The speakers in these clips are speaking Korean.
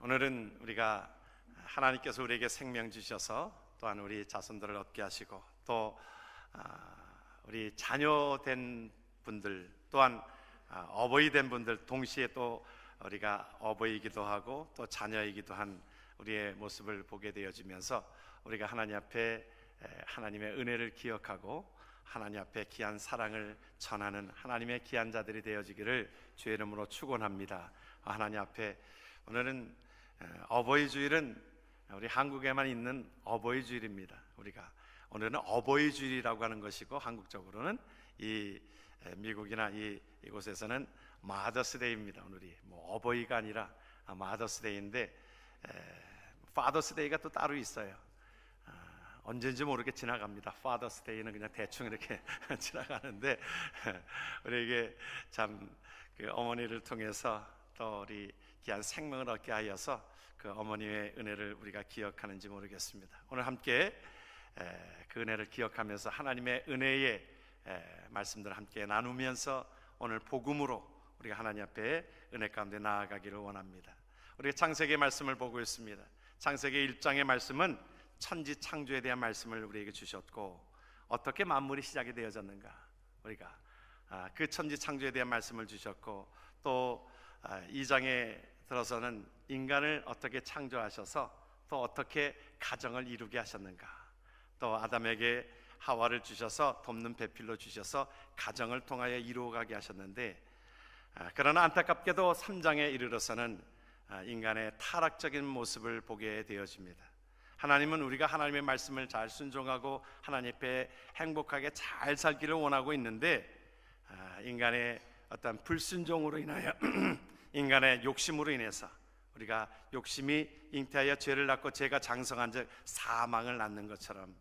오늘은 우리가 하나님께서 우리에게 생명 주셔서 또한 우리 자손들을 얻게 하시고 또 우리 자녀된 분들 또한 어버이 된 분들 동시에 또 우리가 어버이이기도 하고 또 자녀이기도 한 우리의 모습을 보게 되어지면서 우리가 하나님 앞에 하나님의 은혜를 기억하고 하나님 앞에 귀한 사랑을 전하는 하나님의 귀한 자들이 되어지기를 주의 이름으로 축원합니다. 하나님 앞에 오늘은 어버이 주일은 우리 한국에만 있는 어버이 주일입니다. 우리가 오늘은 어버이 주일이라고 하는 것이고 한국적으로는 이 미국이나 이곳에서는 마더스데이입니다. 오늘이 어버이가 아니라 마더스데이인데 파더스데이가 또 따로 있어요. 언제인지 모르게 지나갑니다. 파더스데이는 그냥 대충 이렇게 지나가는데 우리에게 참 그 어머니를 통해서 또 우리 귀한 생명을 얻게 하여서 그 어머니의 은혜를 우리가 기억하는지 모르겠습니다. 오늘 함께 그 은혜를 기억하면서 하나님의 은혜의 말씀들을 함께 나누면서 오늘 복음으로 우리가 하나님 앞에 은혜 가운데 나아가기를 원합니다. 우리가 창세기 말씀을 보고 있습니다. 창세기 1장의 말씀은 천지 창조에 대한 말씀을 우리에게 주셨고 어떻게 만물이 시작이 되어졌는가 우리가 그 천지 창조에 대한 말씀을 주셨고 또 2장에 들어서는 인간을 어떻게 창조하셔서 또 어떻게 가정을 이루게 하셨는가 또 아담에게 하와를 주셔서 돕는 배필로 주셔서 가정을 통하여 이루어가게 하셨는데 그러나 안타깝게도 3장에 이르러서는 인간의 타락적인 모습을 보게 되어집니다. 하나님은 우리가 하나님의 말씀을 잘 순종하고 하나님 앞에 행복하게 잘 살기를 원하고 있는데 인간의 어떤 불순종으로 인하여 인간의 욕심으로 인해서 우리가 욕심이 잉태하여 죄를 낳고 죄가 장성한 즉 사망을 낳는 것처럼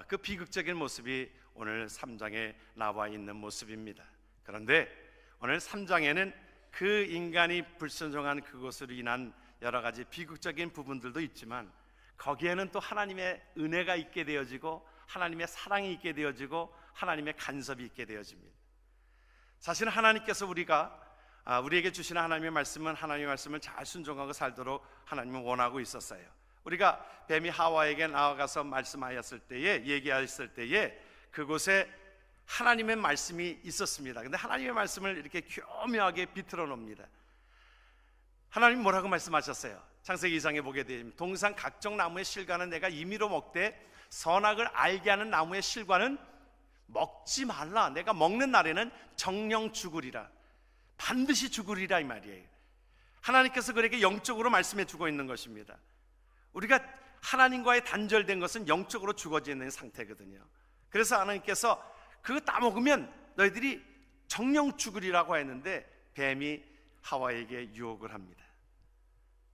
그 비극적인 모습이 오늘 3장에 나와 있는 모습입니다. 그런데 오늘 3장에는 그 인간이 불순종한 그것으로 인한 여러 가지 비극적인 부분들도 있지만 거기에는 또 하나님의 은혜가 있게 되어지고 하나님의 사랑이 있게 되어지고 하나님의 간섭이 있게 되어집니다. 사실은 하나님께서 우리에게 주시는 하나님의 말씀은 하나님의 말씀을 잘 순종하고 살도록 하나님은 원하고 있었어요. 우리가 뱀이 하와에게 나아가서 말씀하였을 때에 얘기하였을 때에 그곳에 하나님의 말씀이 있었습니다. 근데 하나님의 말씀을 이렇게 교묘하게 비틀어 놓습니다. 하나님 뭐라고 말씀하셨어요? 창세기 2장에 보게 되면 동산 각종 나무의 실과는 내가 임의로 먹되 선악을 알게 하는 나무의 실과는 먹지 말라. 내가 먹는 날에는 정령 죽으리라. 반드시 죽으리라 이 말이에요. 하나님께서 그에게 영적으로 말씀해 주고 있는 것입니다. 우리가 하나님과의 단절된 것은 영적으로 죽어지는 상태거든요. 그래서 하나님께서 그거 따먹으면 너희들이 정령 죽으리라고 했는데 뱀이 하와에게 유혹을 합니다.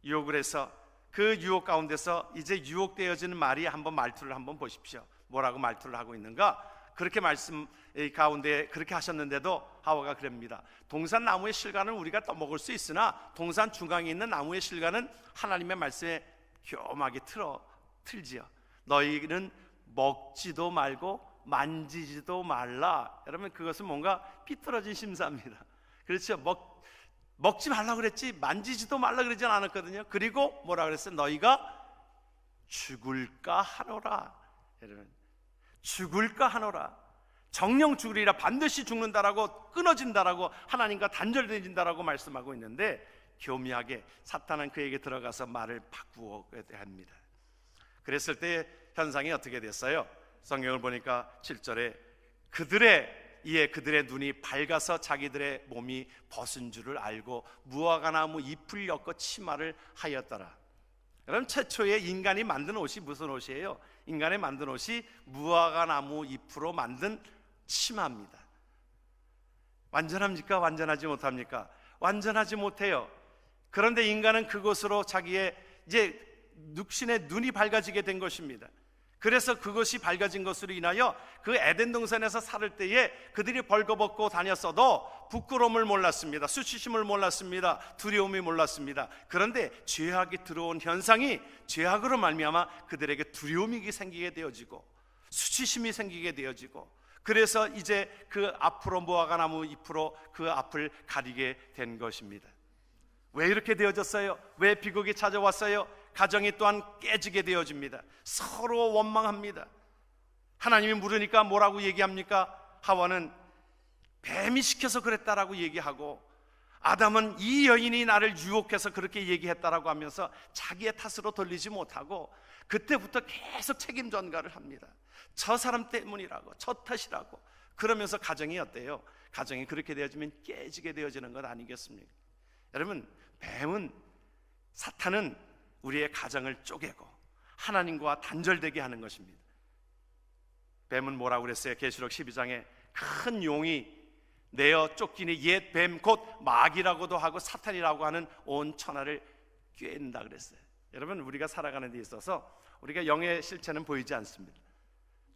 유혹을 해서 그 유혹 가운데서 이제 유혹되어지는 말이 말투를 한번 보십시오. 뭐라고 말투를 하고 있는가? 그렇게 말씀 가운데 그렇게 하셨는데도 하와가 그럽니다. 동산 나무의 실과는 우리가 떠먹을 수 있으나 동산 중앙에 있는 나무의 실과는 하나님의 말씀에 교묘하게 틀지요. 너희는 먹지도 말고 만지지도 말라. 여러분 그것은 뭔가 삐뚤어진 심사입니다. 그렇죠? 먹지 말라 그랬지 만지지도 말라 그러진 않았거든요. 그리고 뭐라 그랬어요? 너희가 죽을까 하노라. 여러분 죽을까 하노라. 정령 죽으리라. 반드시 죽는다라고 끊어진다라고 하나님과 단절되진다라고 말씀하고 있는데 교묘하게 사탄은 그에게 들어가서 말을 바꾸어야 합니다. 그랬을 때 현상이 어떻게 됐어요? 성경을 보니까 7절에 그들의 눈이 밝아서 자기들의 몸이 벗은 줄을 알고 무화과 나무 잎을 엮어 치마를 하였더라. 여러분 최초의 인간이 만든 옷이 무슨 옷이에요? 인간이 만든 옷이 무화과 나무 잎으로 만든 치마입니다. 완전합니까? 완전하지 못합니까? 완전하지 못해요. 그런데 인간은 그것으로 자기의 이제 육신의 눈이 밝아지게 된 것입니다. 그래서 그것이 밝아진 것으로 인하여 그 에덴 동산에서 살을 때에 그들이 벌거벗고 다녔어도 부끄러움을 몰랐습니다. 수치심을 몰랐습니다. 두려움이 몰랐습니다. 그런데 죄악이 들어온 현상이 죄악으로 말미암아 그들에게 두려움이 생기게 되어지고 수치심이 생기게 되어지고 그래서 이제 그 앞으로 무화과 나무 잎으로 그 앞을 가리게 된 것입니다. 왜 이렇게 되어졌어요? 왜 비극이 찾아왔어요? 가정이 또한 깨지게 되어집니다. 서로 원망합니다. 하나님이 물으니까 뭐라고 얘기합니까? 하와는 뱀이 시켜서 그랬다라고 얘기하고, 아담은 이 여인이 나를 유혹해서 그렇게 얘기했다라고 하면서 자기의 탓으로 돌리지 못하고 그때부터 계속 책임 전가를 합니다. 저 사람 때문이라고, 저 탓이라고. 그러면서 가정이 어때요? 가정이 그렇게 되어지면 깨지게 되어지는 것 아니겠습니까? 여러분, 사탄은 우리의 가정을 쪼개고 하나님과 단절되게 하는 것입니다. 뱀은 뭐라고 그랬어요? 계시록 12장에 큰 용이 내어 쫓기니 옛 뱀 곧 마귀라고도 하고 사탄이라고 하는 온 천하를 꿰는다 그랬어요. 여러분, 우리가 살아가는 데 있어서 우리가 영의 실체는 보이지 않습니다.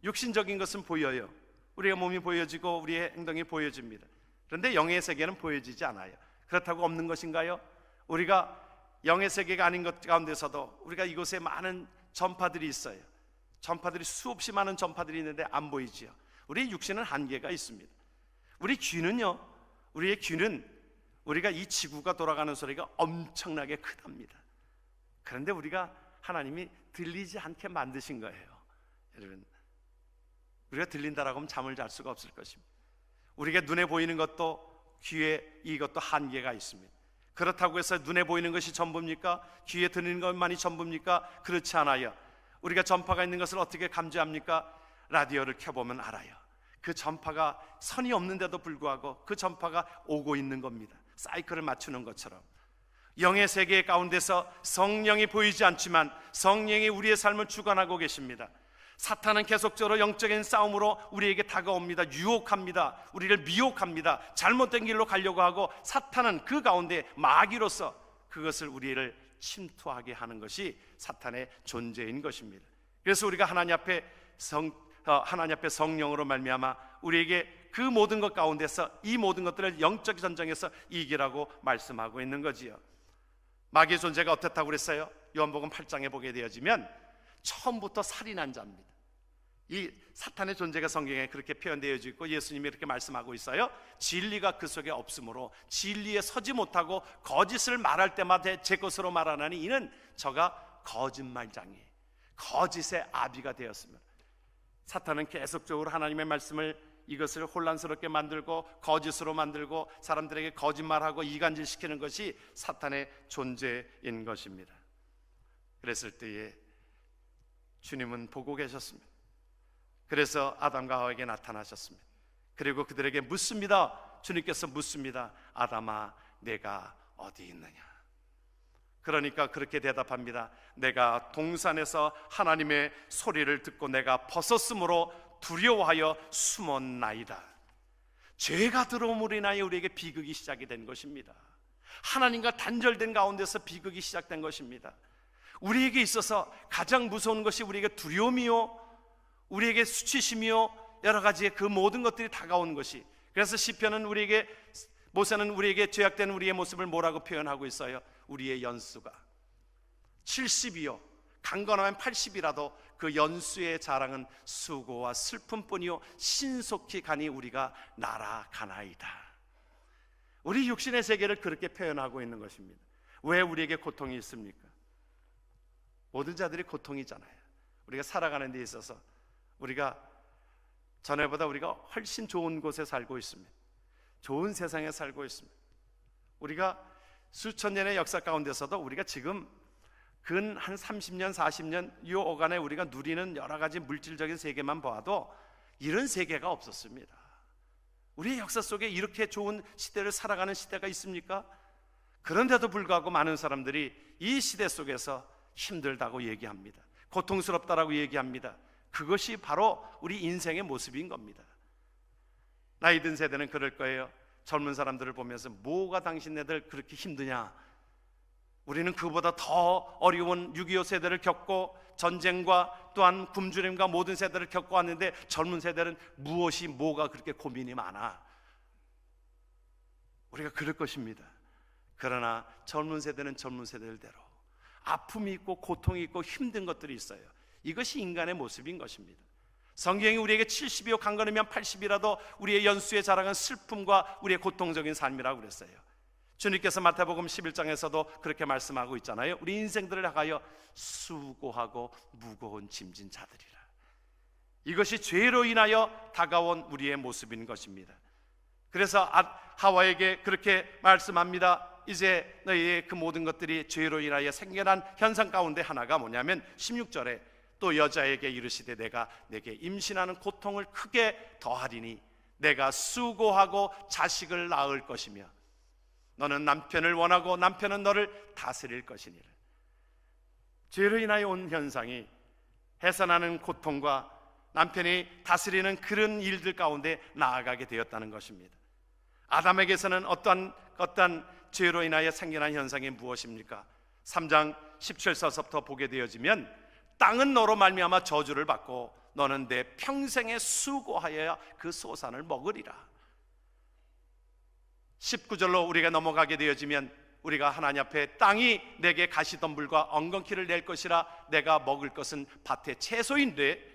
육신적인 것은 보여요. 우리의 몸이 보여지고 우리의 행동이 보여집니다. 그런데 영의 세계는 보여지지 않아요. 그렇다고 없는 것인가요? 우리가 영의 세계가 아닌 것 가운데서도 우리가 이곳에 많은 전파들이 있어요. 전파들이 수없이 많은 전파들이 있는데 안 보이지요. 우리 육신은 한계가 있습니다. 우리의 귀는 우리가 이 지구가 돌아가는 소리가 엄청나게 크답니다. 그런데 하나님이 들리지 않게 만드신 거예요. 여러분, 우리가 들린다라고 하면 잠을 잘 수가 없을 것입니다. 우리가 눈에 보이는 것도 귀에 이것도 한계가 있습니다. 그렇다고 해서 눈에 보이는 것이 전부입니까? 귀에 들리는 것만이 전부입니까? 그렇지 않아요. 우리가 전파가 있는 것을 어떻게 감지합니까? 라디오를 켜보면 알아요. 그 전파가 선이 없는데도 불구하고 그 전파가 오고 있는 겁니다. 사이클을 맞추는 것처럼 영의 세계 가운데서 성령이 보이지 않지만 성령이 우리의 삶을 주관하고 계십니다. 사탄은 계속적으로 영적인 싸움으로 우리에게 다가옵니다. 유혹합니다. 우리를 미혹합니다. 잘못된 길로 가려고 하고, 사탄은 그 가운데 마귀로서 그것을 우리를 침투하게 하는 것이 사탄의 존재인 것입니다. 그래서 우리가 하나님 앞에 성령으로 말미암아 우리에게 그 모든 것 가운데서 이 모든 것들을 영적 전쟁에서 이기라고 말씀하고 있는 거지요. 마귀의 존재가 어떻다고 그랬어요? 요한복음 8장에 보게 되어지면 처음부터 살인한 자입니다. 이 사탄의 존재가 성경에 그렇게 표현되어져 있고 예수님이 이렇게 말씀하고 있어요. 진리가 그 속에 없으므로 진리에 서지 못하고 거짓을 말할 때마다 제 것으로 말하나니 이는 저가 거짓말장이에요. 거짓의 아비가 되었습니다. 사탄은 계속적으로 하나님의 말씀을 이것을 혼란스럽게 만들고 거짓으로 만들고 사람들에게 거짓말하고 이간질시키는 것이 사탄의 존재인 것입니다. 그랬을 때에 주님은 보고 계셨습니다. 그래서 아담과 하와에게 나타나셨습니다. 그리고 그들에게 묻습니다. 주님께서 묻습니다. 아담아, 내가 어디 있느냐? 그러니까 그렇게 대답합니다. 내가 동산에서 하나님의 소리를 듣고 내가 벗었으므로 두려워하여 숨었나이다. 죄가 들어옴으로 인하여 우리에게 비극이 시작이 된 것입니다. 하나님과 단절된 가운데서 비극이 시작된 것입니다. 우리에게 있어서 가장 무서운 것이 우리에게 두려움이요, 우리에게 수치심이요, 여러 가지의 그 모든 것들이 다가오는 것이. 그래서 시편은 모세는 우리에게 죄악된 우리의 모습을 뭐라고 표현하고 있어요? 우리의 연수가 70이요 강건하면 80이라도 그 연수의 자랑은 수고와 슬픔뿐이요 신속히 가니 우리가 날아가나이다. 우리 육신의 세계를 그렇게 표현하고 있는 것입니다. 왜 우리에게 고통이 있습니까? 모든 자들이 고통이잖아요. 우리가 살아가는 데 있어서 우리가 전에보다 우리가 훨씬 좋은 곳에 살고 있습니다. 좋은 세상에 살고 있습니다. 우리가 수천 년의 역사 가운데서도 우리가 지금 근 한 30년, 40년 이 오간에 우리가 누리는 여러 가지 물질적인 세계만 봐도 이런 세계가 없었습니다. 우리의 역사 속에 이렇게 좋은 시대를 살아가는 시대가 있습니까? 그런데도 불구하고 많은 사람들이 이 시대 속에서 힘들다고 얘기합니다. 고통스럽다라고 얘기합니다. 그것이 바로 우리 인생의 모습인 겁니다. 나이 든 세대는 그럴 거예요. 젊은 사람들을 보면서 뭐가 당신네들 그렇게 힘드냐? 우리는 그보다 더 어려운 6.25 세대를 겪고 전쟁과 또한 굶주림과 모든 세대를 겪고 왔는데 젊은 세대는 뭐가 그렇게 고민이 많아? 우리가 그럴 것입니다. 그러나 젊은 세대는 젊은 세대들대로 아픔이 있고 고통이 있고 힘든 것들이 있어요. 이것이 인간의 모습인 것입니다. 성경이 우리에게 70이요 강건하면 80이라도 우리의 연수의 자랑은 슬픔과 우리의 고통적인 삶이라고 그랬어요. 주님께서 마태복음 11장에서도 그렇게 말씀하고 있잖아요. 우리 인생들을 향하여 수고하고 무거운 짐진 자들이라. 이것이 죄로 인하여 다가온 우리의 모습인 것입니다. 그래서 하와에게 그렇게 말씀합니다. 이제 너희의 그 모든 것들이 죄로 인하여 생겨난 현상 가운데 하나가 뭐냐면 16절에 또 여자에게 이르시되 내가 내게 임신하는 고통을 크게 더하리니 내가 수고하고 자식을 낳을 것이며 너는 남편을 원하고 남편은 너를 다스릴 것이니라. 죄로 인하여 온 현상이 해산하는 고통과 남편이 다스리는 그런 일들 가운데 나아가게 되었다는 것입니다. 아담에게서는 어떠한 죄로 인하여 생겨난 현상이 무엇입니까? 3장 17절서부터 보게 되어지면 땅은 너로 말미암아 저주를 받고 너는 내 평생에 수고하여야 그 소산을 먹으리라. 19절로 우리가 넘어가게 되어지면 우리가 하나님 앞에 땅이 내게 가시덤불과 엉겅퀴를 낼 것이라 내가 먹을 것은 밭의 채소인데,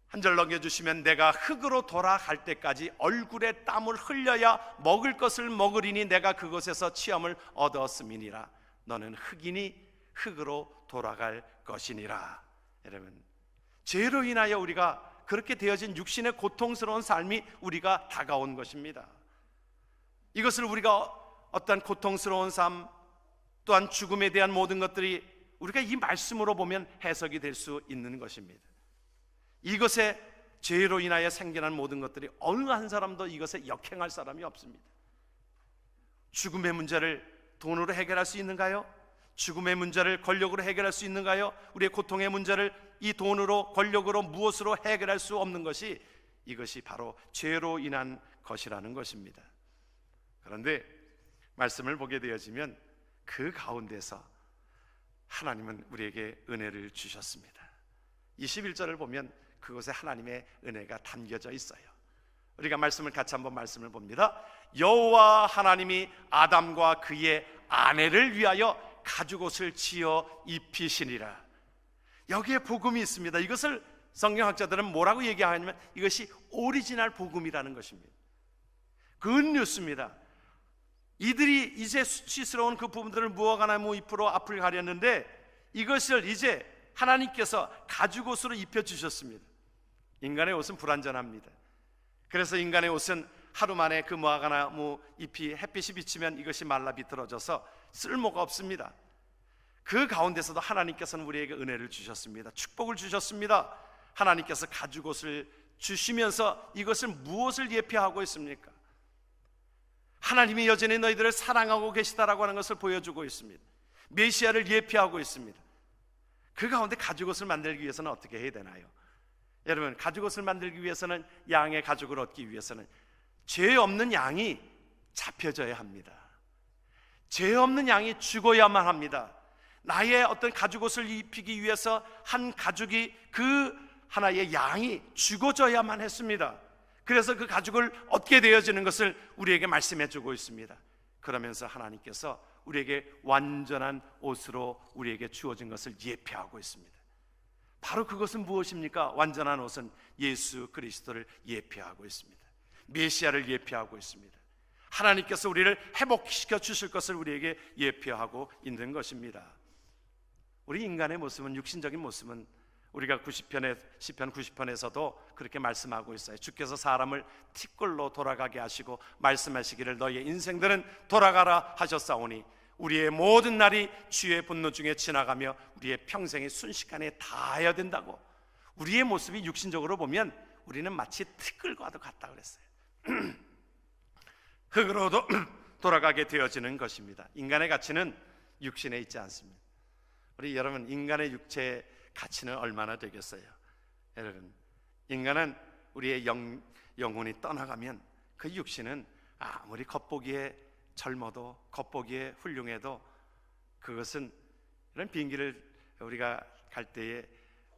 한 절 넘겨주시면 내가 흙으로 돌아갈 때까지 얼굴에 땀을 흘려야 먹을 것을 먹으리니 내가 그곳에서 취함을 얻었음이니라. 너는 흙이니 흙으로 돌아갈 것이니라. 여러분, 죄로 인하여 우리가 그렇게 되어진 육신의 고통스러운 삶이 우리가 다가온 것입니다. 이것을 우리가 어떤 고통스러운 삶 또한 죽음에 대한 모든 것들이 우리가 이 말씀으로 보면 해석이 될 수 있는 것입니다. 이것에 죄로 인하여 생겨난 모든 것들이 어느 한 사람도 이것에 역행할 사람이 없습니다. 죽음의 문제를 돈으로 해결할 수 있는가요? 죽음의 문제를 권력으로 해결할 수 있는가요? 우리의 고통의 문제를 이 돈으로, 권력으로, 무엇으로 해결할 수 없는 것이 이것이 바로 죄로 인한 것이라는 것입니다. 그런데 말씀을 보게 되어지면 그 가운데서 하나님은 우리에게 은혜를 주셨습니다. 21절을 보면 그곳에 하나님의 은혜가 담겨져 있어요. 우리가 말씀을 같이 한번 말씀을 봅니다. 여호와 하나님이 아담과 그의 아내를 위하여 가죽옷을 지어 입히시니라. 여기에 복음이 있습니다. 이것을 성경학자들은 뭐라고 얘기하냐면 이것이 오리지널 복음이라는 것입니다. 굿뉴스입니다. 이들이 이제 수치스러운 그 부분들을 무화과나무 잎으로 앞을 가렸는데 이것을 이제 하나님께서 가죽옷으로 입혀주셨습니다. 인간의 옷은 불완전합니다. 그래서 인간의 옷은 하루 만에 그 무화과나무 잎이 햇빛이 비치면 이것이 말라 비틀어져서 쓸모가 없습니다. 그 가운데서도 하나님께서는 우리에게 은혜를 주셨습니다. 축복을 주셨습니다. 하나님께서 가죽옷을 주시면서 이것을 무엇을 예표하고 있습니까? 하나님이 여전히 너희들을 사랑하고 계시다라고 하는 것을 보여주고 있습니다. 메시아를 예표하고 있습니다. 그 가운데 가죽옷을 만들기 위해서는 어떻게 해야 되나요? 여러분, 가죽옷을 만들기 위해서는 양의 가죽을 얻기 위해서는 죄 없는 양이 잡혀져야 합니다. 죄 없는 양이 죽어야만 합니다. 나의 어떤 가죽옷을 입히기 위해서 한 가죽이 그 하나의 양이 죽어져야만 했습니다. 그래서 그 가죽을 얻게 되어지는 것을 우리에게 말씀해 주고 있습니다. 그러면서 하나님께서 우리에게 완전한 옷으로 우리에게 주어진 것을 예표하고 있습니다. 바로 그것은 무엇입니까? 완전한 옷은 예수 그리스도를 예표하고 있습니다. 메시아를 예표하고 있습니다. 하나님께서 우리를 회복시켜 주실 것을 우리에게 예표하고 있는 것입니다. 우리 인간의 모습은, 육신적인 모습은 우리가 시편 90편에서도 그렇게 말씀하고 있어요. 주께서 사람을 티끌로 돌아가게 하시고 말씀하시기를 너희의 인생들은 돌아가라 하셨사오니 우리의 모든 날이 주의 분노 중에 지나가며 우리의 평생이 순식간에 다하여야 된다고. 우리의 모습이 육신적으로 보면 우리는 마치 티끌과도 같다 그랬어요. 흙으로도 돌아가게 되어지는 것입니다. 인간의 가치는 육신에 있지 않습니다. 우리 여러분, 인간의 육체의 가치는 얼마나 되겠어요? 여러분, 인간은 우리의 영혼이 떠나가면 그 육신은 아무리 겉보기에 젊어도 겉보기에 훌륭해도 그것은 이런 비행기를 우리가 갈 때에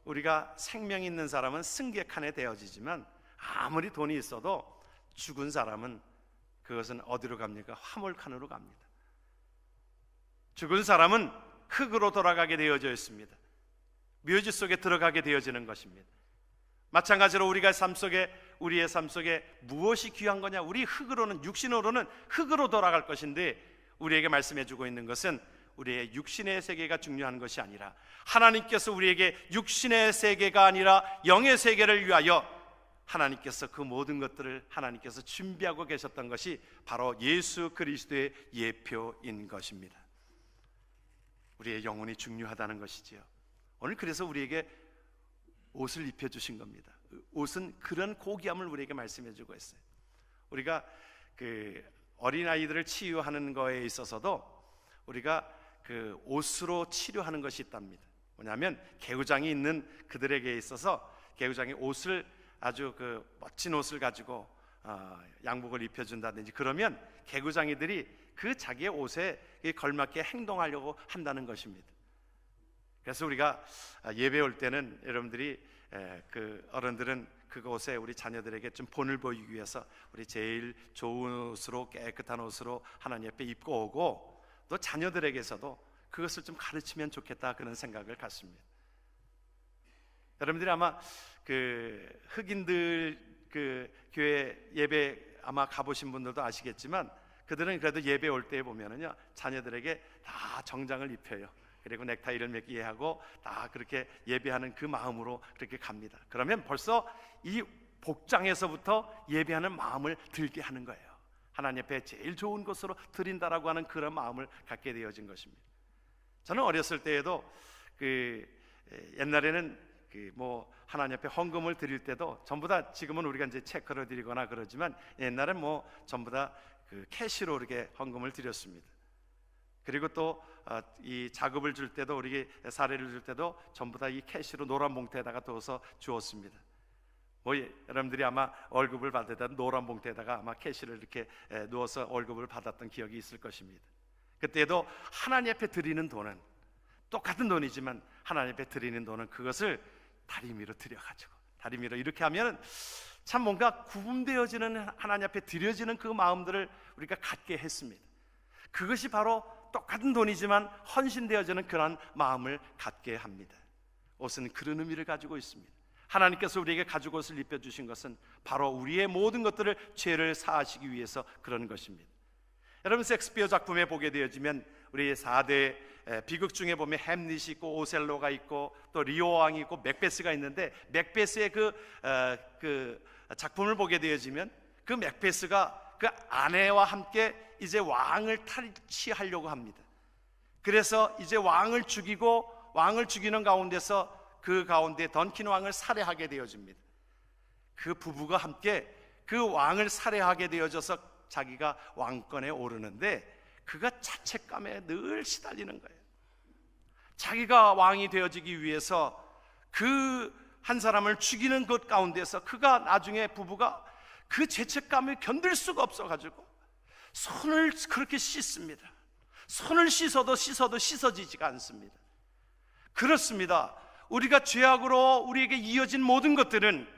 우리가 생명 있는 사람은 승객칸에 되어지지만 아무리 돈이 있어도 죽은 사람은 그것은 어디로 갑니까? 화물칸으로 갑니다. 죽은 사람은 흙으로 돌아가게 되어져 있습니다. 묘지 속에 들어가게 되어지는 것입니다. 마찬가지로 우리가 삶 속에 우리의 삶 속에 무엇이 귀한 거냐? 우리 흙으로는, 육신으로는 흙으로 돌아갈 것인데, 우리에게 말씀해 주고 있는 것은 우리의 육신의 세계가 중요한 것이 아니라, 하나님께서 우리에게 육신의 세계가 아니라 영의 세계를 위하여 하나님께서 그 모든 것들을 하나님께서 준비하고 계셨던 것이 바로 예수 그리스도의 예표인 것입니다. 우리의 영혼이 중요하다는 것이지요. 오늘 그래서 우리에게 옷을 입혀주신 겁니다. 옷은 그런 고귀함을 우리에게 말씀해 주고 있어요. 우리가 그 어린아이들을 치유하는 거에 있어서도 우리가 그 옷으로 치료하는 것이 있답니다. 뭐냐면 개구장이 있는 그들에게 있어서 개구장이 옷을, 아주 그 멋진 옷을 가지고 양복을 입혀준다든지, 그러면 개구장이들이 그 자기의 옷에 걸맞게 행동하려고 한다는 것입니다. 그래서 우리가 예배 올 때는 여러분들이, 그 어른들은 그곳에 우리 자녀들에게 좀 본을 보이기 위해서 우리 제일 좋은 옷으로, 깨끗한 옷으로 하나님 앞에 입고 오고, 또 자녀들에게서도 그것을 좀 가르치면 좋겠다, 그런 생각을 갖습니다. 여러분들이 아마 그 흑인들 그 교회 예배 아마 가보신 분들도 아시겠지만, 그들은 그래도 예배 올 때 보면은요, 자녀들에게 다 정장을 입혀요. 그리고 넥타이를 매게 하고 다 그렇게 예배하는 그 마음으로 그렇게 갑니다. 그러면 벌써 이 복장에서부터 예배하는 마음을 들게 하는 거예요. 하나님 앞에 제일 좋은 것으로 드린다라고 하는 그런 마음을 갖게 되어진 것입니다. 저는 어렸을 때에도 그 옛날에는 그 뭐 하나님 앞에 헌금을 드릴 때도 전부 다, 지금은 우리가 이제 체크로 드리거나 그러지만 옛날엔 뭐 전부 다 그 캐시로 이렇게 헌금을 드렸습니다. 그리고 또 이 자급을 줄 때도, 우리 사례를 줄 때도 전부 다 이 캐시로 노란 봉투에다가 넣어서 주었습니다. 뭐 여러분들이 아마 월급을 받을 때 노란 봉투에다가 아마 캐시를 이렇게 넣어서 월급을 받았던 기억이 있을 것입니다. 그때도 하나님 앞에 드리는 돈은 똑같은 돈이지만, 하나님 앞에 드리는 돈은 그것을 다리미로 드려가지고, 다리미로 이렇게 하면 참 뭔가 구분되어지는, 하나님 앞에 드려지는 그 마음들을 우리가 갖게 했습니다. 그것이 바로 똑같은 돈이지만 헌신되어지는 그런 마음을 갖게 합니다. 옷은 그런 의미를 가지고 있습니다. 하나님께서 우리에게 가죽 옷을 입혀주신 것은 바로 우리의 모든 것들을, 죄를 사하시기 위해서 그런 것입니다. 여러분, 셰익스피어 작품에 보게 되어지면 우리 4대 비극 중에 보면 햄릿이 있고 오셀로가 있고 또 리오 왕이 있고 맥베스가 있는데, 맥베스의 그 작품을 보게 되어지면 그 맥베스가 그 아내와 함께 이제 왕을 탈취하려고 합니다. 그래서 이제 왕을 죽이고, 왕을 죽이는 가운데서 그 가운데 던킨 왕을 살해하게 되어집니다. 그 부부가 함께 그 왕을 살해하게 되어져서 자기가 왕권에 오르는데, 그가 자책감에 늘 시달리는 거예요. 자기가 왕이 되어지기 위해서 그 한 사람을 죽이는 것 가운데서 그가 나중에, 부부가 그 죄책감을 견딜 수가 없어가지고 손을 그렇게 씻습니다. 손을 씻어도 씻어지지가 않습니다. 그렇습니다. 우리가 죄악으로 우리에게 이어진 모든 것들은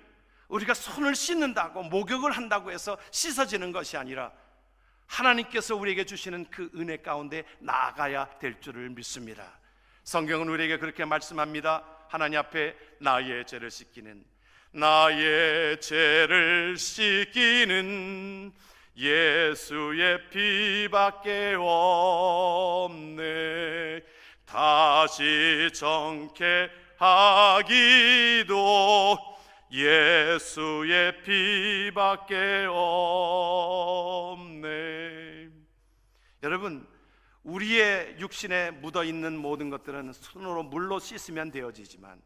우리가 손을 씻는다고, 목욕을 한다고 해서 씻어지는 것이 아니라 하나님께서 우리에게 주시는 그 은혜 가운데 나아가야 될 줄을 믿습니다. 성경은 우리에게 그렇게 말씀합니다. 하나님 앞에 나의 죄를 씻기는 예수의 피밖에 없네. 다시 정케하기도 예수의 피밖에 없네. 여러분, 우리의 육신에 묻어있는 모든 것들은 손으로 물로 씻으면 되어지지만,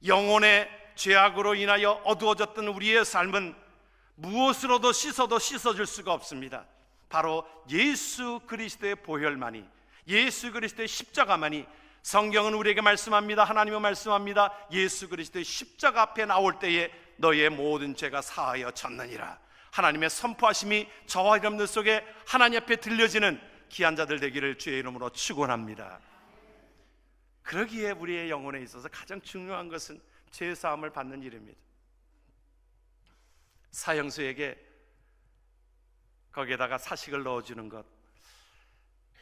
영혼의 죄악으로 인하여 어두워졌던 우리의 삶은 무엇으로도 씻어도 씻어질 수가 없습니다. 바로 예수 그리스도의 보혈만이, 예수 그리스도의 십자가만이. 성경은 우리에게 말씀합니다. 하나님은 말씀합니다. 예수 그리스도의 십자가 앞에 나올 때에 너의 모든 죄가 사하여졌느니라. 하나님의 선포하심이 저와 여러분들 속에 하나님 앞에 들려지는 귀한 자들 되기를 주의 이름으로 축원합니다. 그러기에 우리의 영혼에 있어서 가장 중요한 것은 죄 사함을 받는 일입니다. 사형수에게 거기에다가 사식을 넣어주는 것,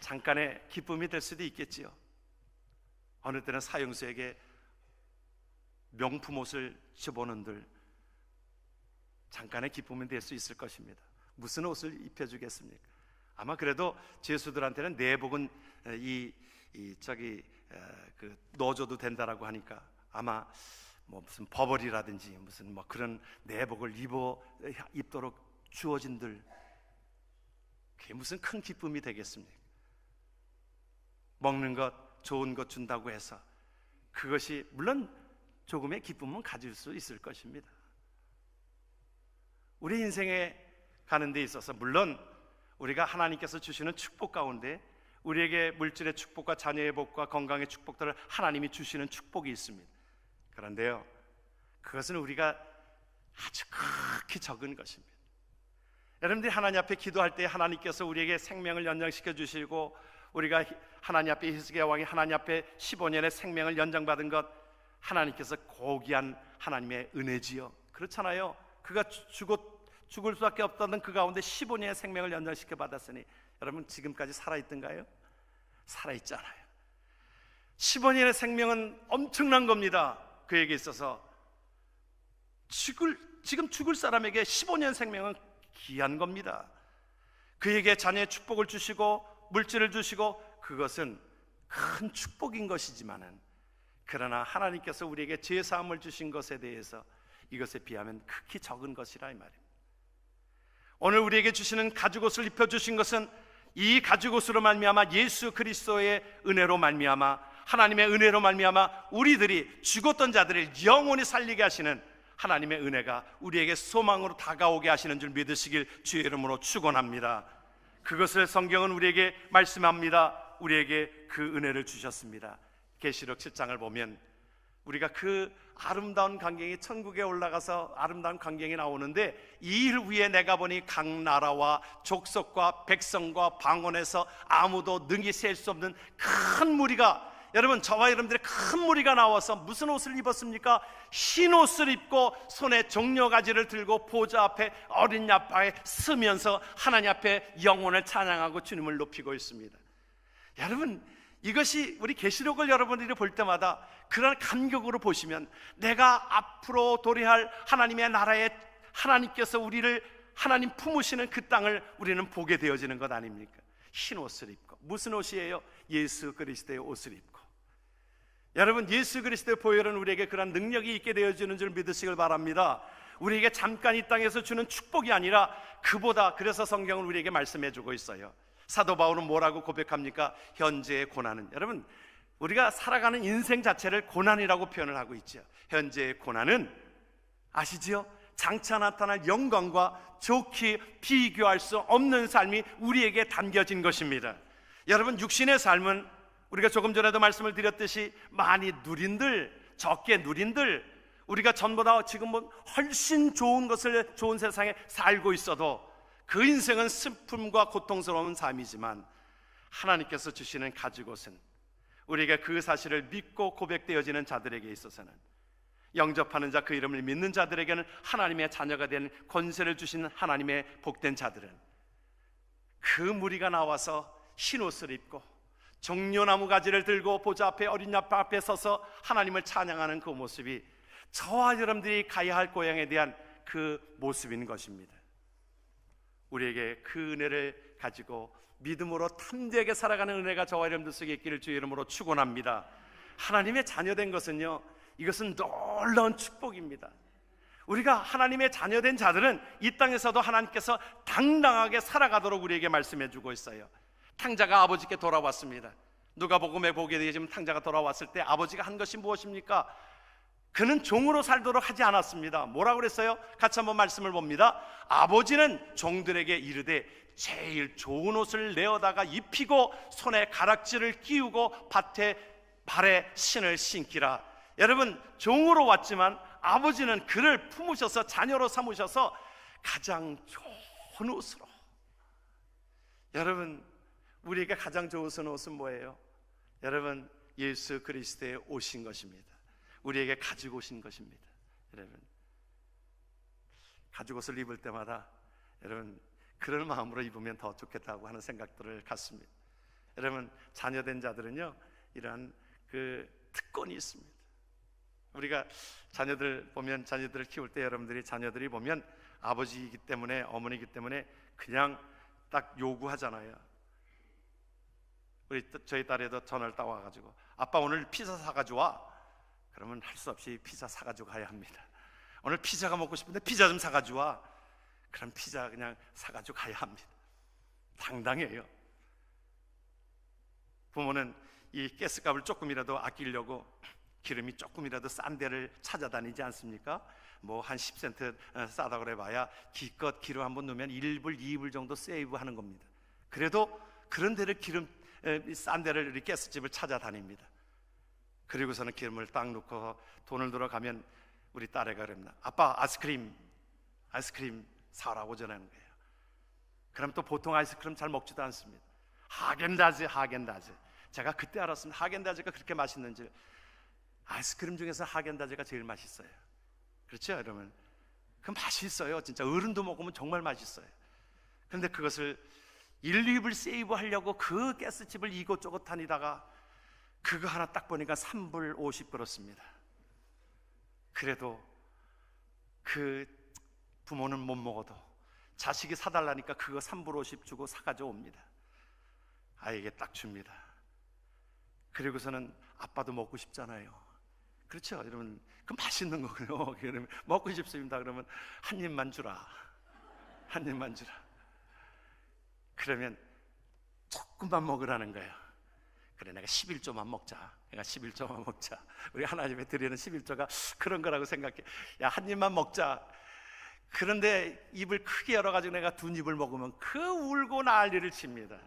잠깐의 기쁨이 될 수도 있겠지요. 어느 때는 사형수에게 명품 옷을 집어넣은들 잠깐의 기쁨이 될 수 있을 것입니다. 무슨 옷을 입혀주겠습니까? 아마 그래도 제수들한테는 내복은 넣어줘도 된다라고 하니까 아마 뭐 무슨 버버리라든지 무슨 뭐 그런 내복을 입도록 주어진들, 그게 무슨 큰 기쁨이 되겠습니까? 먹는 것, 좋은 것 준다고 해서 그것이 물론 조금의 기쁨은 가질 수 있을 것입니다. 우리 인생에 가는 데 있어서 물론 우리가 하나님께서 주시는 축복 가운데 우리에게 물질의 축복과 자녀의 복과 건강의 축복들을 하나님이 주시는 축복이 있습니다. 그런데요, 그것은 우리가 아주 극히 적은 것입니다. 여러분들이 하나님 앞에 기도할 때 하나님께서 우리에게 생명을 연장시켜 주시고 우리가 하나님 앞에 히스기야 왕이 하나님 앞에 15년의 생명을 연장받은 것, 하나님께서 고귀한 하나님의 은혜지요. 그렇잖아요. 그가 죽을 수밖에 없다는 그 가운데 15년의 생명을 연장시켜 받았으니 여러분 지금까지 살아있던가요? 살아있잖아요. 15년의 생명은 엄청난 겁니다. 그에게 있어서 지금 죽을 사람에게 15년 생명은 귀한 겁니다. 그에게 자녀의 축복을 주시고 물질을 주시고 그것은 큰 축복인 것이지만은, 그러나 하나님께서 우리에게 죄사함을 주신 것에 대해서 이것에 비하면 극히 적은 것이라 이 말입니다. 오늘 우리에게 주시는 가죽옷을 입혀주신 것은 이 가죽옷으로 말미암아 예수 그리스도의 은혜로 말미암아 하나님의 은혜로 말미암아 우리들이 죽었던 자들을 영원히 살리게 하시는 하나님의 은혜가 우리에게 소망으로 다가오게 하시는 줄 믿으시길 주의 이름으로 축원합니다. 그것을 성경은 우리에게 말씀합니다. 우리에게 그 은혜를 주셨습니다. 계시록 7장을 보면 우리가 그 아름다운 광경이 천국에 올라가서 아름다운 광경이 나오는데, 이 일 후에 내가 보니 각 나라와 족속과 백성과 방언에서 아무도 능히 셀 수 없는 큰 무리가, 여러분 저와 여러분들의 큰 무리가 나와서 무슨 옷을 입었습니까? 흰 옷을 입고 손에 종려가지를 들고 보좌 앞에 어린 양파에 서면서 하나님 앞에 영혼을 찬양하고 주님을 높이고 있습니다. 여러분 이것이 우리 계시록을 여러분들이 볼 때마다 그런 감격으로 보시면 내가 앞으로 도래할 하나님의 나라에 하나님께서 우리를 하나님 품으시는 그 땅을 우리는 보게 되어지는 것 아닙니까? 흰 옷을 입고, 무슨 옷이에요? 예수 그리스도의 옷을 입고. 여러분 예수 그리스도의 보혈은 우리에게 그런 능력이 있게 되어지는 줄 믿으시길 바랍니다. 우리에게 잠깐 이 땅에서 주는 축복이 아니라 그보다, 그래서 성경은 우리에게 말씀해 주고 있어요. 사도 바울은 뭐라고 고백합니까? 현재의 고난은, 여러분 우리가 살아가는 인생 자체를 고난이라고 표현을 하고 있죠. 현재의 고난은 아시지요? 장차 나타날 영광과 좋게 비교할 수 없는 삶이 우리에게 담겨진 것입니다. 여러분 육신의 삶은 우리가 조금 전에도 말씀을 드렸듯이 많이 누린들, 적게 누린들, 우리가 전보다 지금 훨씬 좋은 것을, 좋은 세상에 살고 있어도 그 인생은 슬픔과 고통스러운 삶이지만 하나님께서 주시는 가죽옷은 우리가 그 사실을 믿고 고백되어지는 자들에게 있어서는, 영접하는 자, 그 이름을 믿는 자들에게는 하나님의 자녀가 된 권세를 주신 하나님의 복된 자들은 그 무리가 나와서 흰옷을 입고 종려나무 가지를 들고 보좌 앞에 어린 양파 앞에 서서 하나님을 찬양하는 그 모습이 저와 여러분들이 가야 할 고향에 대한 그 모습인 것입니다. 우리에게 그 은혜를 가지고 믿음으로 담대하게 살아가는 은혜가 저와 여러분들 속에 있기를 주의 이름으로 축원합니다. 하나님의 자녀된 것은요, 이것은 놀라운 축복입니다. 우리가 하나님의 자녀된 자들은 이 땅에서도 하나님께서 당당하게 살아가도록 우리에게 말씀해 주고 있어요. 탕자가 아버지께 돌아왔습니다. 누가복음에 보게 되지만 탕자가 돌아왔을 때 아버지가 한 것이 무엇입니까? 그는 종으로 살도록 하지 않았습니다. 뭐라고 그랬어요? 같이 한번 말씀을 봅니다. 아버지는 종들에게 이르되 제일 좋은 옷을 내어다가 입히고 손에 가락지를 끼우고 발에 신을 신기라. 여러분 종으로 왔지만 아버지는 그를 품으셔서 자녀로 삼으셔서 가장 좋은 옷으로, 여러분 우리에게 가장 좋은 옷은 뭐예요? 여러분 예수 그리스도의 옷인 것입니다. 우리에게 가지고 오신 것입니다. 여러분 가죽옷을 입을 때마다 여러분 그런 마음으로 입으면 더 좋겠다고 하는 생각들을 갖습니다. 여러분 자녀된 자들은요 이러한 그 특권이 있습니다. 우리가 자녀들 보면, 자녀들을 키울 때 여러분들이 자녀들이 보면 아버지이기 때문에, 어머니이기 때문에 그냥 딱 요구하잖아요. 저희 딸에도 전화를 딱 와가지고 아빠 오늘 피자 사가지고 와. 그러면 할 수 없이 피자 사가지고 가야 합니다. 오늘 피자가 먹고 싶은데 피자 좀 사가지고 와. 그럼 피자 그냥 사가지고 가야 합니다. 당당해요. 부모는 이 가스값을 조금이라도 아끼려고 기름이 조금이라도 싼 데를 찾아다니지 않습니까? 뭐 한 10센트 싸다 그래봐야 기껏 기름 한번 넣으면 1불, 2불 정도 세이브하는 겁니다. 그래도 그런 데를 싼 데를 이렇게 가스집을 찾아다닙니다. 그리고서는 기름을 딱 넣고 돈을 들어가면 우리 딸애가 그럽니다. 아빠 아이스크림 사라고 전하는 거예요. 그럼 또 보통 아이스크림 잘 먹지도 않습니다. 하겐다즈. 제가 그때 알았습니다. 하겐다즈가 그렇게 맛있는지. 아이스크림 중에서 하겐다즈가 제일 맛있어요. 그렇죠 여러분? 그 맛있어요. 진짜 어른도 먹으면 정말 맛있어요. 그런데 그것을 1, 2불 세이브 하려고 그 가스집을 이곳저곳 다니다가 그거 하나 딱 보니까 3불 50 그렇습니다. 그래도 그 부모는 못 먹어도 자식이 사달라니까 그거 3불 50 주고 사가지고 옵니다. 아이에게 딱 줍니다. 그리고서는 아빠도 먹고 싶잖아요. 그렇죠 여러분? 그 맛있는 거고요. 그러면 먹고 싶습니다. 그러면 한 입만 주라. 그러면 조금만 먹으라는 거예요. 그래 내가 11조만 먹자. 우리 하나님의 드리는 11조가 그런 거라고 생각해. 야 한 입만 먹자. 그런데 입을 크게 열어가지고 내가 2입을 먹으면 그 울고 난리를 칩니다.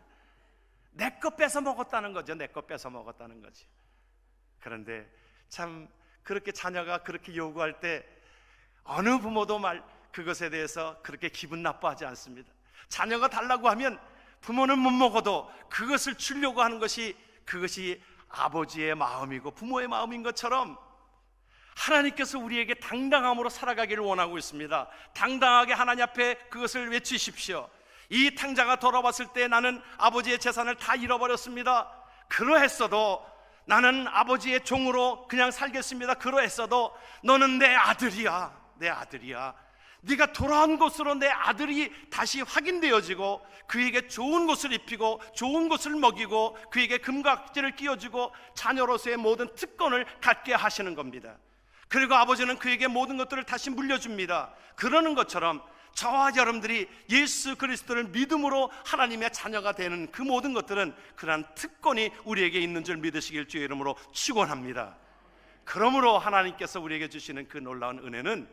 내 거 뺏어 먹었다는 거죠. 그런데 참 그렇게 자녀가 그렇게 요구할 때 어느 부모도 그것에 대해서 그렇게 기분 나빠하지 않습니다. 자녀가 달라고 하면 부모는 못 먹어도 그것을 주려고 하는 그것이 아버지의 마음이고 부모의 마음인 것처럼 하나님께서 우리에게 당당함으로 살아가기를 원하고 있습니다. 당당하게 하나님 앞에 그것을 외치십시오. 이 탕자가 돌아왔을 때 나는 아버지의 재산을 다 잃어버렸습니다. 그러했어도 나는 아버지의 종으로 그냥 살겠습니다. 그러했어도 너는 내 아들이야. 네가 돌아온 것으로 내 아들이 다시 확인되어지고 그에게 좋은 것을 입히고 좋은 것을 먹이고 그에게 금각지를 끼워주고 자녀로서의 모든 특권을 갖게 하시는 겁니다. 그리고 아버지는 그에게 모든 것들을 다시 물려줍니다. 그러는 것처럼 저와 여러분들이 예수 그리스도를 믿음으로 하나님의 자녀가 되는 그 모든 것들은 그러한 특권이 우리에게 있는 줄 믿으시길 주의 이름으로 축원합니다. 그러므로 하나님께서 우리에게 주시는 그 놀라운 은혜는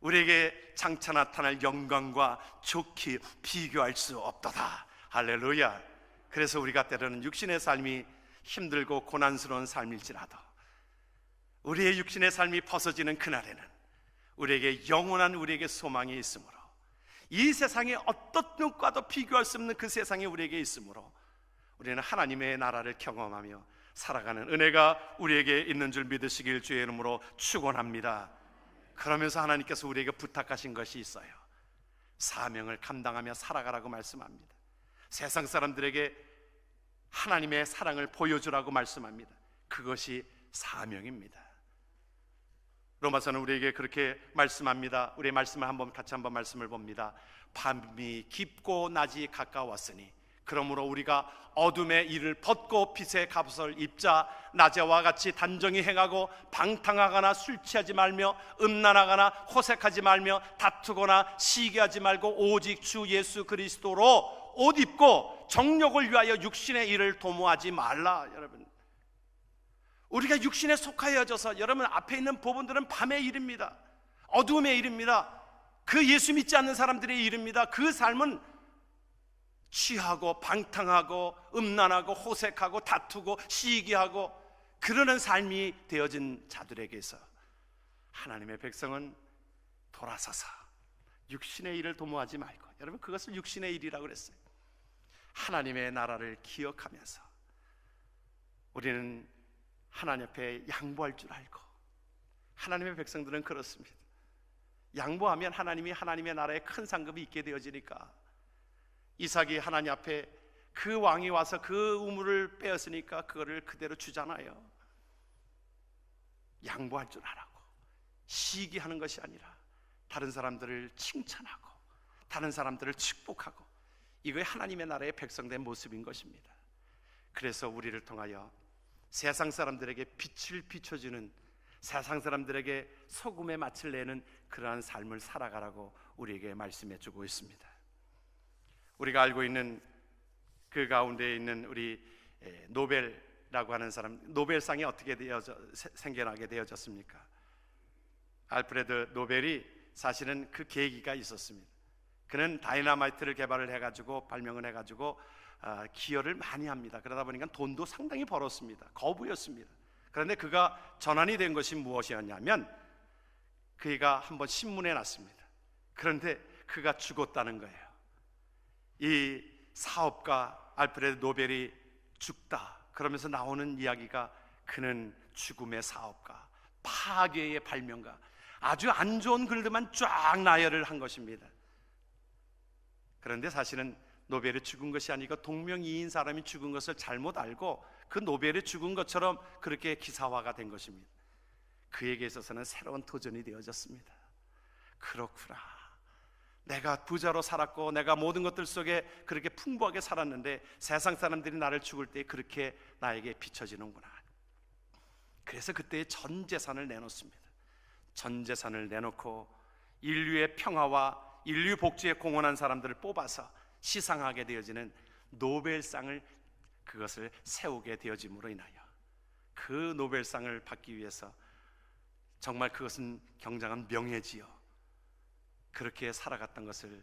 우리에게 장차 나타날 영광과 좋게 비교할 수 없도다. 할렐루야. 그래서 우리가 때로는 육신의 삶이 힘들고 고난스러운 삶일지라도 우리의 육신의 삶이 벗어지는 그날에는 우리에게 영원한 우리에게 소망이 있으므로 이 세상에 어떤 것과도 비교할 수 없는 그 세상이 우리에게 있으므로 우리는 하나님의 나라를 경험하며 살아가는 은혜가 우리에게 있는 줄 믿으시길 주의 이름으로 축원합니다. 그러면서 하나님께서 우리에게 부탁하신 것이 있어요. 사명을 감당하며 살아가라고 말씀합니다. 세상 사람들에게 하나님의 사랑을 보여주라고 말씀합니다. 그것이 사명입니다. 로마서는 우리에게 그렇게 말씀합니다. 우리의 말씀을 같이 한번 말씀을 봅니다. 밤이 깊고 낮이 가까웠으니 그러므로 우리가 어둠의 일을 벗고 빛의 갑옷을 입자. 낮에와 같이 단정히 행하고 방탕하거나 술 취하지 말며 음란하거나 호색하지 말며 다투거나 시기하지 말고 오직 주 예수 그리스도로 옷 입고 정욕을 위하여 육신의 일을 도모하지 말라. 여러분, 우리가 육신에 속하여져서 여러분 앞에 있는 부분들은 밤의 일입니다. 어두움의 일입니다. 그 예수 믿지 않는 사람들의 일입니다. 그 삶은 취하고 방탕하고 음란하고 호색하고 다투고 시기하고 그러는 삶이 되어진 자들에게서 하나님의 백성은 돌아서서 육신의 일을 도모하지 말고, 여러분 그것을 육신의 일이라고 그랬어요. 하나님의 나라를 기억하면서 우리는 하나님 앞에 양보할 줄 알고, 하나님의 백성들은 그렇습니다. 양보하면 하나님이 하나님의 나라에 큰 상급이 있게 되어지니까 이삭이 하나님 앞에 그 왕이 와서 그 우물을 빼었으니까 그거를 그대로 주잖아요. 양보할 줄 알고 시기하는 것이 아니라 다른 사람들을 칭찬하고 다른 사람들을 축복하고, 이거의 하나님의 나라의 백성된 모습인 것입니다. 그래서 우리를 통하여 세상 사람들에게 빛을 비춰주는, 세상 사람들에게 소금의 맛을 내는 그러한 삶을 살아가라고 우리에게 말씀해 주고 있습니다. 우리가 알고 있는 그 가운데 있는 우리 노벨이라고 하는 사람, 노벨상이 어떻게 생겨나게 되어졌습니까? 알프레드 노벨이 사실은 그 계기가 있었습니다. 그는 다이너마이트를 개발을 해가지고, 발명을 해가지고 기여를 많이 합니다. 그러다 보니까 돈도 상당히 벌었습니다. 거부였습니다. 그런데 그가 전환이 된 것이 무엇이었냐면, 그가 한번 신문에 났습니다. 그런데 그가 죽었다는 거예요. 이 사업가 알프레드 노벨이 죽다 그러면서 나오는 이야기가, 그는 죽음의 사업가, 파괴의 발명가, 아주 안 좋은 글들만 쫙 나열을 한 것입니다. 그런데 사실은 노벨이 죽은 것이 아니고 동명이인 사람이 죽은 것을 잘못 알고 그 노벨이 죽은 것처럼 그렇게 기사화가 된 것입니다. 그에게 있어서는 새로운 도전이 되어졌습니다. 그렇구나, 내가 부자로 살았고 내가 모든 것들 속에 그렇게 풍부하게 살았는데 세상 사람들이 나를 죽을 때 그렇게 나에게 비춰지는구나. 그래서 그때 전 재산을 내놓습니다. 전 재산을 내놓고 인류의 평화와 인류 복지에 공헌한 사람들을 뽑아서 시상하게 되어지는 노벨상을, 그것을 세우게 되어짐으로 인하여 그 노벨상을 받기 위해서 정말 그것은 굉장한 명예지요, 그렇게 살아갔던 것을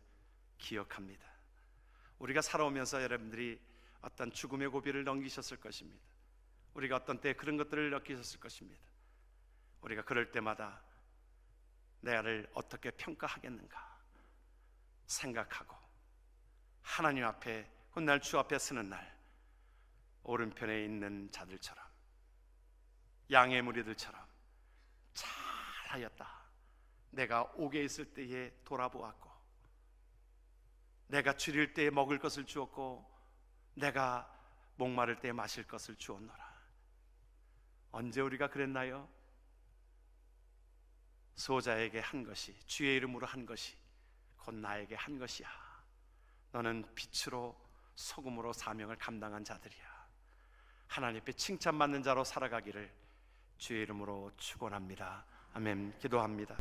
기억합니다. 우리가 살아오면서 여러분들이 어떤 죽음의 고비를 넘기셨을 것입니다. 우리가 어떤 때 그런 것들을 느끼셨을 것입니다. 우리가 그럴 때마다 나를 어떻게 평가하겠는가 생각하고, 하나님 앞에, 훗날 주 앞에 서는 날 오른편에 있는 자들처럼, 양의 무리들처럼 잘하였다, 내가 옥에 있을 때에 돌아보았고, 내가 줄일 때에 먹을 것을 주었고, 내가 목마를 때에 마실 것을 주었노라. 언제 우리가 그랬나요? 소자에게 한 것이, 주의 이름으로 한 것이 곧 나에게 한 것이야. 너는 빛으로 소금으로 사명을 감당한 자들이야. 하나님 앞에 칭찬받는 자로 살아가기를 주의 이름으로 축원합니다. 아멘. 기도합니다.